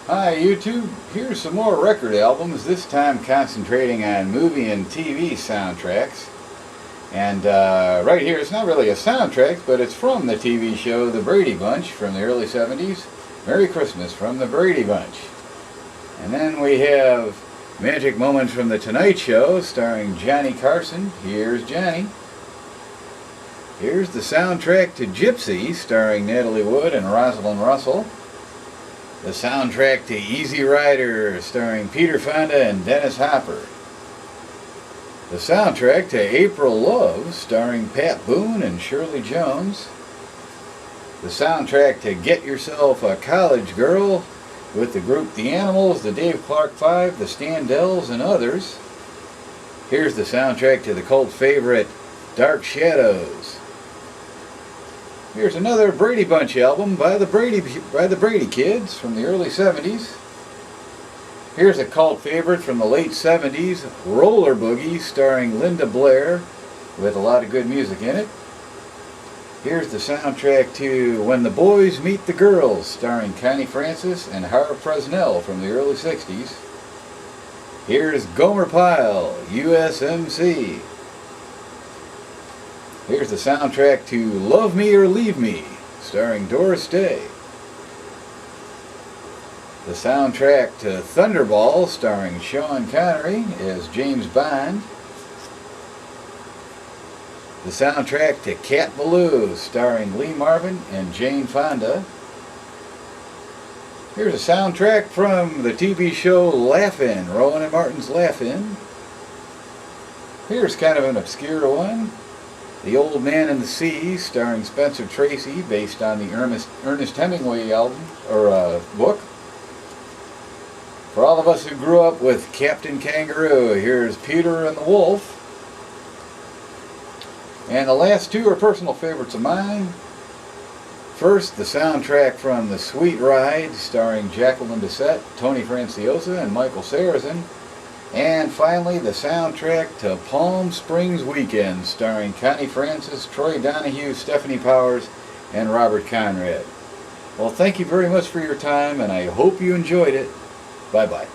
Hi YouTube, here's some more record albums, this time concentrating on movie and TV soundtracks. And right here, it's not really a soundtrack, but it's from the TV show The Brady Bunch from the early 70s. Merry Christmas from the Brady Bunch. And then we have Magic Moments from the Tonight Show starring Johnny Carson. Here's Johnny. Here's the soundtrack to Gypsy starring Natalie Wood and Rosalind Russell. The soundtrack to Easy Rider starring Peter Fonda and Dennis Hopper. The soundtrack to April Love starring Pat Boone and Shirley Jones. The soundtrack to Get Yourself a College Girl with the group The Animals, the Dave Clark Five, the Standells, and others. Here's the soundtrack to the cult favorite Dark Shadows. Here's another Brady Bunch album by the Brady Kids from the early 70s. Here's a cult favorite from the late 70s, Roller Boogie, starring Linda Blair, with a lot of good music in it. Here's the soundtrack to When the Boys Meet the Girls, starring Connie Francis and Harv Presnell from the early 60s. Here's Gomer Pyle, USMC. Here's the soundtrack to Love Me or Leave Me, starring Doris Day. The soundtrack to Thunderball, starring Sean Connery as James Bond. The soundtrack to Cat Ballou, starring Lee Marvin and Jane Fonda. Here's a soundtrack from the TV show Laugh-In, Rowan and Martin's Laugh-In. Here's kind of an obscure one. The Old Man and the Sea, starring Spencer Tracy, based on the Ernest Hemingway album, or book. For all of us who grew up with Captain Kangaroo, here's Peter and the Wolf. And the last two are personal favorites of mine. First, the soundtrack from The Sweet Ride, starring Jacqueline Bisset, Tony Franciosa, and Michael Sarrazin. And finally, the soundtrack to Palm Springs Weekend, starring Connie Francis, Troy Donahue, Stephanie Powers, and Robert Conrad. Well, thank you very much for your time, and I hope you enjoyed it. Bye-bye.